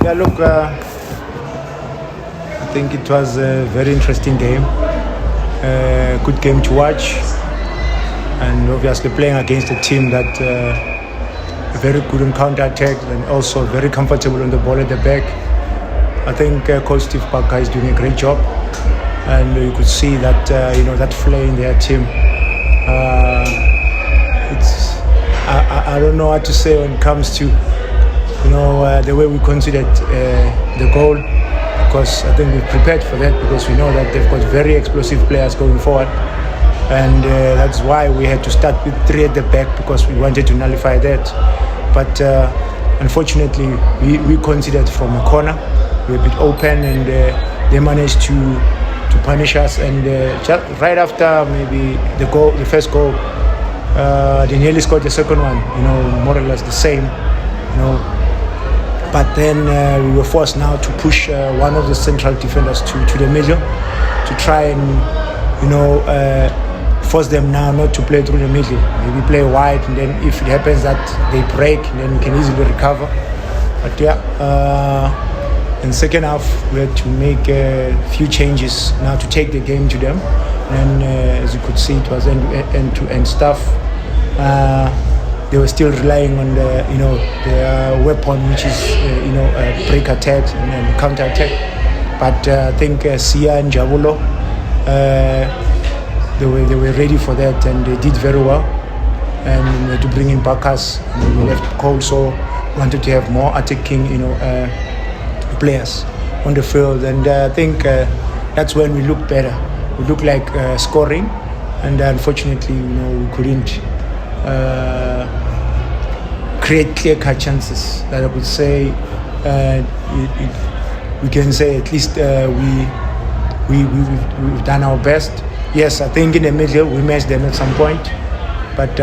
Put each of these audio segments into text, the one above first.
Yeah, look, I think it was a very interesting game. Good game to watch, and obviously playing against a team that very good on counter-attack and also very comfortable on the ball at the back. I think Coach Steve Parker is doing a great job, and you could see that that flair in their team. I don't know what to say when it comes to the way we considered the goal, because I think we've prepared for that, because we know that they've got very explosive players going forward, and that's why we had to start with 3 at the back, because we wanted to nullify that. But unfortunately we considered from a corner. We were a bit open, and they managed to punish us, and just right after maybe the first goal, they nearly scored the second one, more or less the same, but then we were forced now to push one of the central defenders to the middle to try and force them now not to play through the middle. Maybe play wide, and then if it happens that they break, then we can easily recover. But in the second half we had to make a few changes now to take the game to them, and as you could see, it was end-to-end stuff. They were still relying on the weapon, which is break attack and counter attack. But I think Sia and Jabulo, they were ready for that, and they did very well. And to bring in Bakas, we left cold, so wanted to have more attacking players on the field, and I think that's when we looked better. We looked like scoring, and unfortunately we couldn't create clear-cut chances that I would say we can say at least we've done our best. Yes, I think in the middle we matched them at some point, but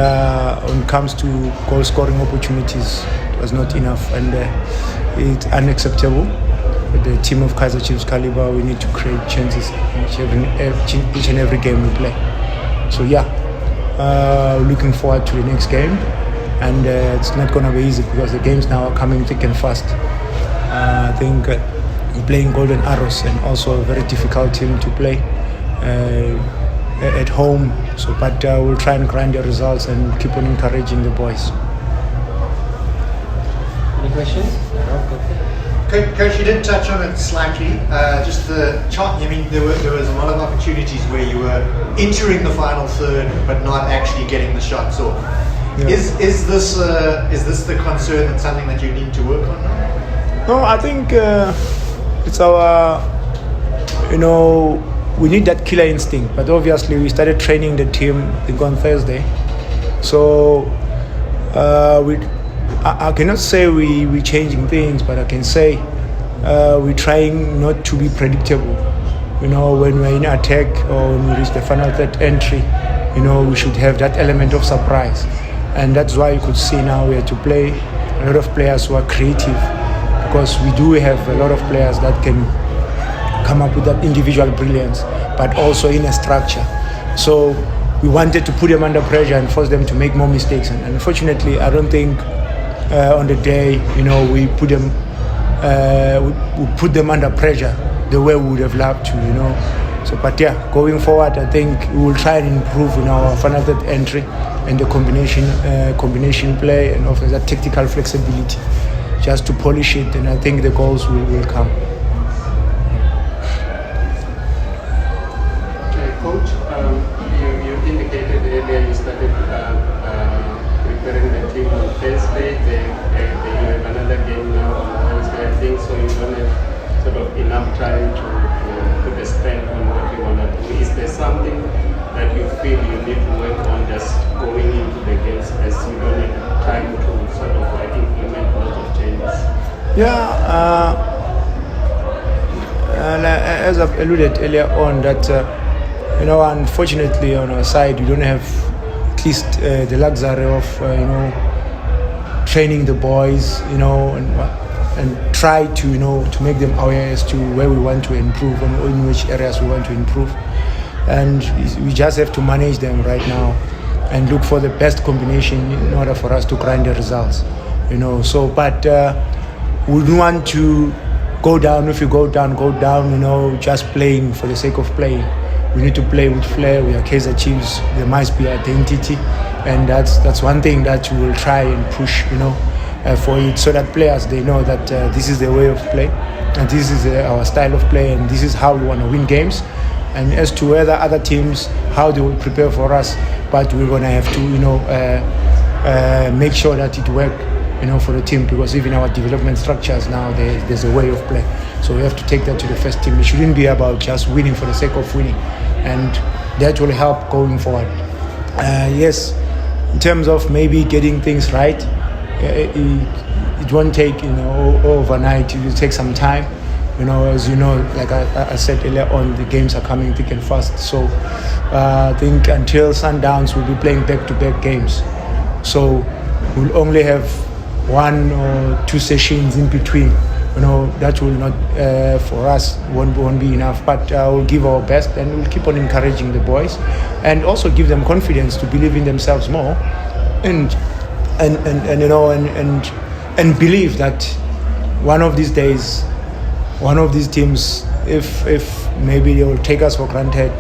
when it comes to goal-scoring opportunities, it was not enough, and it's unacceptable. With the team of Kaizer Chiefs caliber, we need to create chances each and every game we play. So looking forward to the next game, and it's not going to be easy, because the games now are coming thick and fast. I think we're playing Golden Arrows, and also a very difficult team to play at home. So, but we'll try and grind the results and keep on encouraging the boys. Any questions? Coach, you did touch on it slightly. Just the chart. I mean, there was a lot of opportunities where you were entering the final third, but not actually getting the shots off. Yeah. Is this the concern, and something that you need to work on now? No, I think it's our. We need that killer instinct. But obviously, we started training the team, I think, on Thursday. So I cannot say we're changing things, but I can say we're trying not to be predictable. When we're in attack or when we reach the final third entry, we should have that element of surprise. And that's why you could see now we have to play a lot of players who are creative, because we do have a lot of players that can come up with that individual brilliance, but also in a structure. So we wanted to put them under pressure and force them to make more mistakes. And unfortunately, I don't think on the day, we put them under pressure the way we would have loved to, So, but going forward, I think we will try and improve in our final third entry and the combination play, and also that tactical flexibility, just to polish it. And I think the goals will come. Coach, you indicated earlier you started preparing the team on Thursday. They have another game now on Thursday, I think, so you don't have sort of enough time to put a stamp on what you want to do. Is there something that you feel you need to work on just going into the games, as you don't have time to sort of implement lots of changes? As I've alluded earlier on, that unfortunately on our side we don't have at least the luxury of training the boys, and try to make them aware as to where we want to improve and in which areas we want to improve, and we just have to manage them right now and look for the best combination in order for us to grind the results. So but we wouldn't want to go down. If you go down, just playing for the sake of playing. We need to play with flair. We are Kaizer Chiefs. There must be identity, and that's one thing that we will try and push, for it, so that players, they know that this is the way of play, and this is our style of play, and this is how we want to win games. And as to whether other teams, how they will prepare for us, but we're gonna have to, make sure that it works, for the team, because even our development structures now, there's a way of play. So we have to take that to the first team. It shouldn't be about just winning for the sake of winning, and that will help going forward. Yes, in terms of maybe getting things right, it won't take overnight. It will take some time. As you know, like I said earlier on, the games are coming thick and fast. So I think until Sundowns, we'll be playing back-to-back games. So we'll only have 1 or 2 sessions in between. That will not, for us, won't be enough. But we'll give our best, and we'll keep on encouraging the boys, and also give them confidence to believe in themselves more, and believe that one of these days, one of these teams, if maybe they will take us for granted,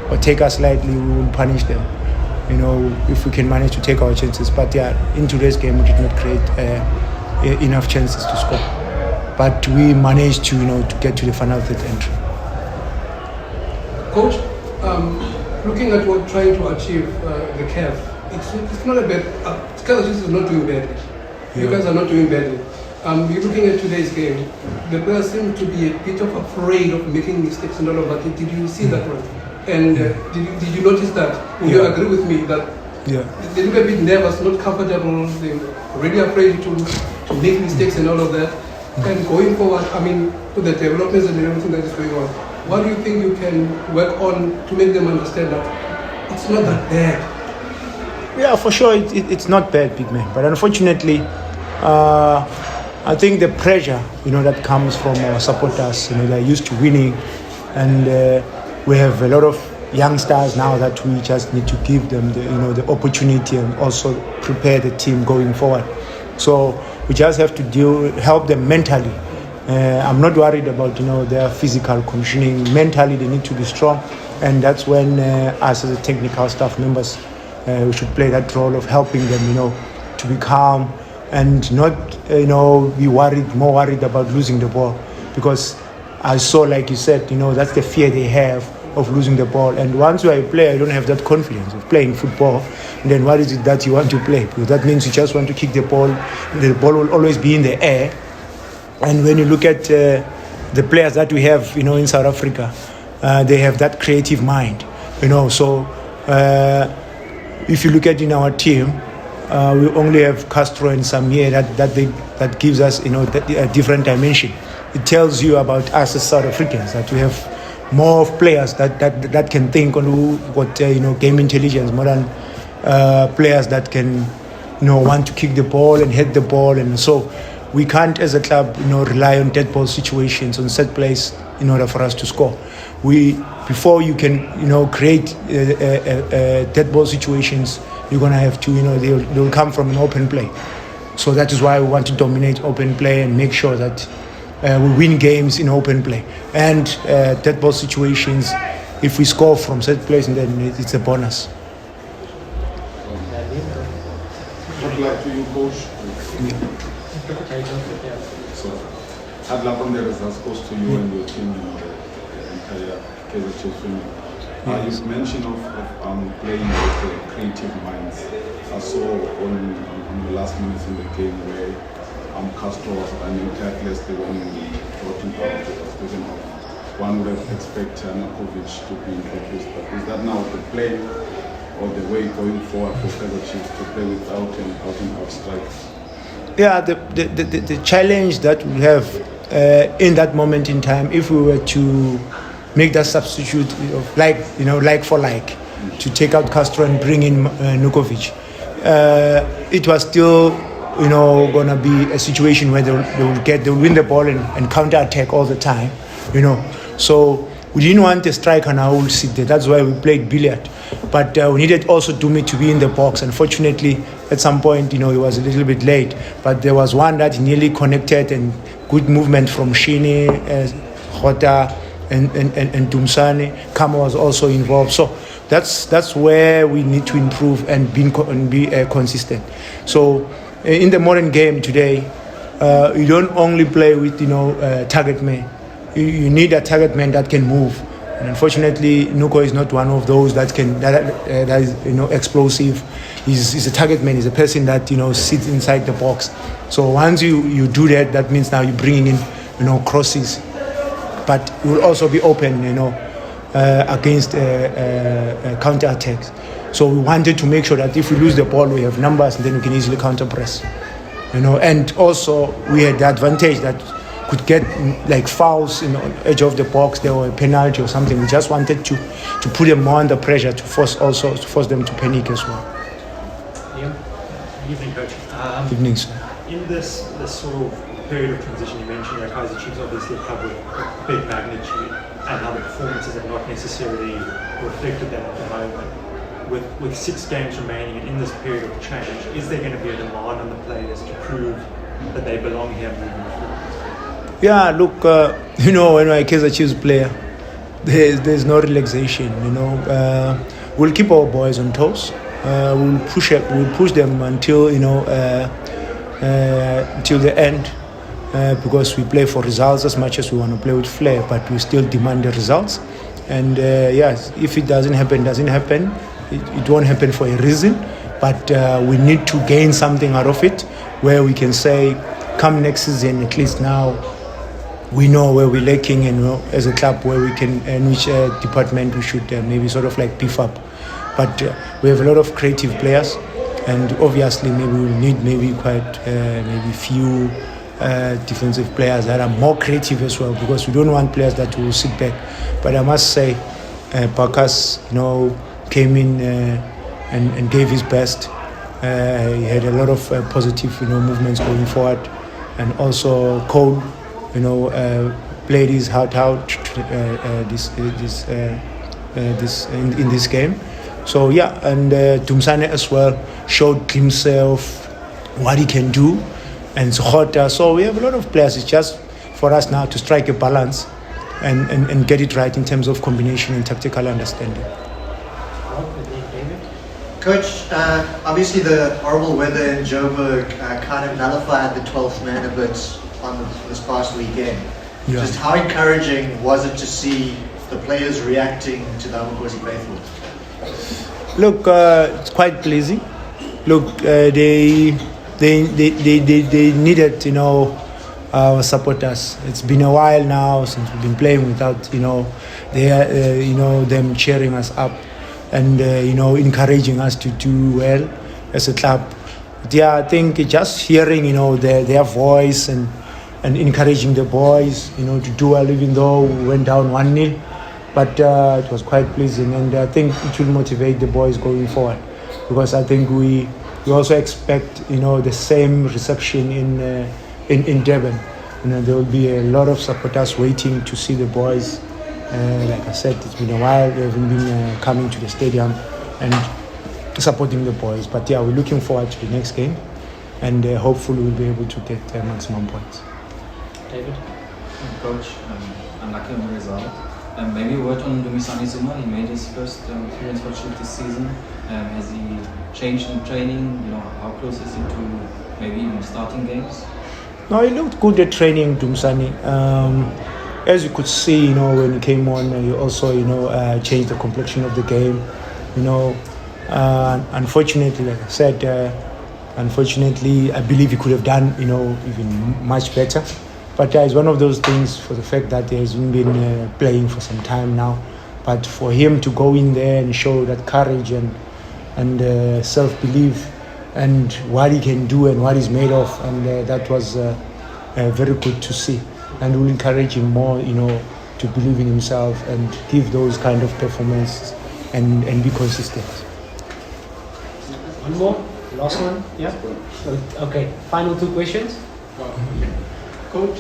or take us lightly, we will punish them. If we can manage to take our chances. But yeah, in today's game, we did not create enough chances to score. But we managed to, to get to the final third entry. Coach, looking at what trying to achieve the CAF, it's not a bad. Kaizer Chiefs is not doing badly. You guys are not doing badly. You're looking at today's game. The players seem to be a bit of afraid of making mistakes and all of that. Did you see that one? And did you notice that? Would you agree with me that they look a bit nervous, not comfortable, they're really afraid to make mistakes and all of that? And going forward, with the developments and everything that is going on, what do you think you can work on to make them understand that it's not that bad? Yeah, for sure, it's not bad, big man. But unfortunately, I think the pressure, that comes from our supporters, they're used to winning, and we have a lot of youngsters now that we just need to give them the opportunity, and also prepare the team going forward. So we just have to help them mentally. I'm not worried about their physical conditioning. Mentally, they need to be strong, and that's when us as a technical staff members, we should play that role of helping them, to be calm and not be more worried about losing the ball, because I saw, like you said, that's the fear they have of losing the ball. And once you are a player, you don't have that confidence of playing football, then what is it that you want to play? Because that means you just want to kick the ball. The ball will always be in the air. And when you look at the players that we have, in South Africa, they have that creative mind, So if you look at in our team, we only have Castro and Samir that gives us, a different dimension. It tells you about us as South Africans, that we have more of players that can think on what game intelligence, more than players that can want to kick the ball and hit the ball. And so we can't, as a club, rely on dead ball situations, on set plays, in order for us to score. Before you can create dead ball situations, you're gonna have to they'll come from an open play. So that is why we want to dominate open play and make sure that we win games in open play. And dead ball situations, if we score from set plays, then it's a bonus. Good luck to you, coach. So, hard luck on the results goes to you and your team, the entire Kaizer Chiefs family. You mentioned of playing with creative minds. I saw on the last minutes in the game where Castro was running tirelessly when we brought him out. Speaking of, one would have expected Nukovic to be introduced, but is that now the plan or the way going forward for Kaizer Chiefs to play without an out striker? Yeah, the challenge that we have in that moment in time, if we were to make that substitute of like for like, to take out Castro and bring in Nukovic, it was still gonna be a situation where they'll win the ball and counter attack all the time, So we didn't want a striker now who will sit there. That's why we played billiard. But we needed also Dumi to be in the box. Unfortunately, at some point, he was a little bit late. But there was one that nearly connected, and good movement from Shini, Khota, and Dumsane. Kama was also involved. So that's where we need to improve and be consistent. So in the modern game today, you don't only play with target man. You need a target man that can move. And unfortunately, Nuko is not one of those that is explosive. He's a target man. He's a person that sits inside the box. So once you do that, that means now you're bringing in crosses, but you will also be open against counter attacks. So we wanted to make sure that if we lose the ball, we have numbers, and then we can easily counter press. And also we had the advantage that could get like fouls on the edge of the box, there were a penalty or something. We just wanted to put them more under pressure to force them to panic as well. Yeah. Evening, coach. Evening, sir. In this sort of period of transition, you mentioned that Kaizer Chiefs obviously covered a big magnitude, and how the performances have not necessarily reflected that at the moment. With 6 games remaining and in this period of change, is there going to be a demand on the players to prove that they belong here moving forward? Yeah, look, when you're a Kaizer Chiefs player, there's no relaxation. We'll keep our boys on toes. We'll push them until until the end, because we play for results as much as we want to play with flair, but we still demand the results. And yes, if it doesn't happen. It won't happen for a reason, but we need to gain something out of it, where we can say, come next season, at least now we know where we're lacking, and as a club where we can, and which department we should maybe sort of like beef up. But we have a lot of creative players, and obviously maybe we'll need maybe few defensive players that are more creative as well, because we don't want players that will sit back. But I must say, Bakas, came in and gave his best. He had a lot of positive, movements going forward, and also Cole, played his heart out in this game. So yeah, and Dumsane as well showed himself what he can do, and Khota. So we have a lot of players. It's just for us now to strike a balance and get it right in terms of combination and tactical understanding. Coach, obviously the horrible weather in Joburg kind of nullified the 12th man a bit on this past weekend. Yeah. Just how encouraging was it to see the players reacting to the Amakosi faithful? Look, it's quite pleasing. Look, they needed, our supporters. It's been a while now since we've been playing without, them cheering us up and encouraging us to do well as a club. But yeah, I think just hearing their voice and encouraging the boys to do well, even though we went down 1-0, but it was quite pleasing, and I think it will motivate the boys going forward, because I think we also expect the same reception in Durban. There will be a lot of supporters waiting to see the boys. Like I said, it's been a while. We haven't been coming to the stadium and supporting the boys. But yeah, we're looking forward to the next game, and hopefully we'll be able to get maximum points. David? Coach, unlucky on the result. Maybe a word on Dumisani Zuma. He made his first appearance for Chiefs this season. Has he changed in training? How close is he to maybe even starting games? No, he looked good at training, Dumisani. As you could see, when he came on, he also, changed the complexion of the game. Unfortunately, like I said, I believe he could have done, even much better. But it's one of those things, for the fact that he hasn't been playing for some time now. But for him to go in there and show that courage and self-belief and what he can do and what he's made of, and that was very good to see. And we'll encourage him more, to believe in himself and give those kind of performances and be consistent. One more? Last one? Yeah? Okay, final 2 questions. Coach,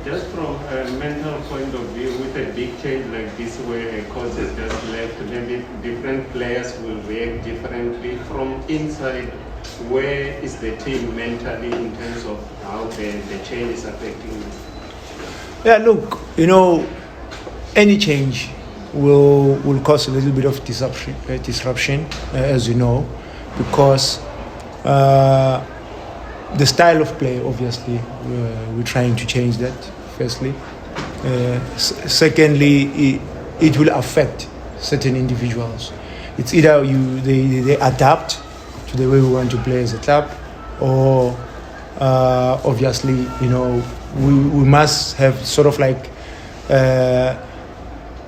just from a mental point of view, with a big change like this where a coach has just left, maybe different players will react differently. From inside, where is the team mentally in terms of how the change is affecting them? Yeah, look, any change will cause a little bit of disruption, as you know, because the style of play, obviously, we're trying to change that, firstly. Secondly, it will affect certain individuals. It's either they adapt to the way we want to play as a club, or obviously, we must have sort of like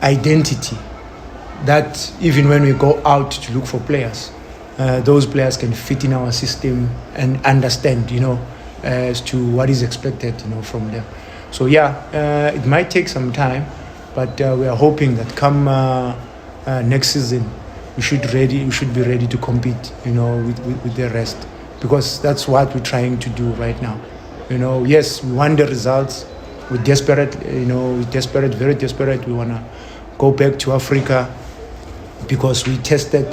identity that even when we go out to look for players, those players can fit in our system and understand, as to what is expected, from them. So yeah, it might take some time, but we are hoping that come next season, we should be ready to compete, with the rest, because that's what we're trying to do right now. Yes, we want the results. We're desperate, very desperate. We want to go back to Africa because we tested,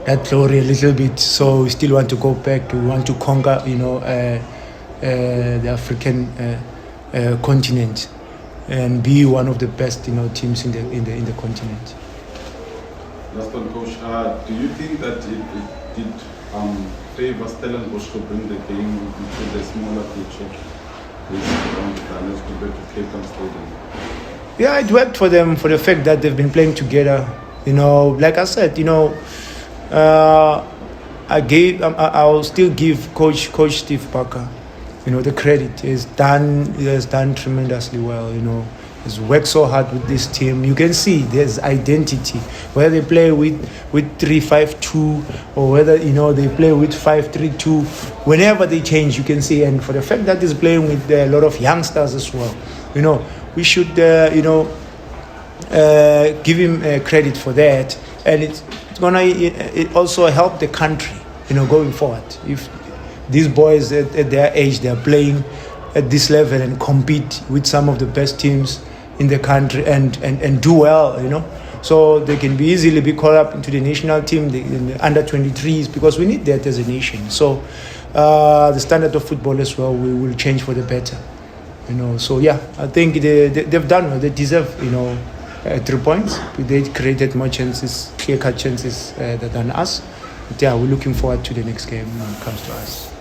that glory a little bit. So we still want to go back. We want to conquer, the African continent and be one of the best, teams in the continent. Last one, Coach. Do you think that it did favor Stellenbosch to bring the game into the smaller pitch of let's go back to Cape Town Stadium? Yeah, it worked for them for the fact that they've been playing together. Like I said, I'll still give Coach Steve Parker, the credit. He has done tremendously well. He's worked so hard with this team. You can see there's identity. Whether they play with 3-5-2 or whether they play with 5-3-2, whenever they change, you can see. And for the fact that he's playing with a lot of youngsters as well, we should give him credit for that. And it's gonna also help the country, going forward. If these boys at their age, they're playing at this level and compete with some of the best teams in the country and do well, so they can be easily be called up into the national team, in the under 23s, because we need that as a nation. So the standard of football as well will change for the better, So yeah, I think they've done well. They deserve 3 points. They created more chances, clear-cut chances than us. But yeah, we're looking forward to the next game when it comes to us.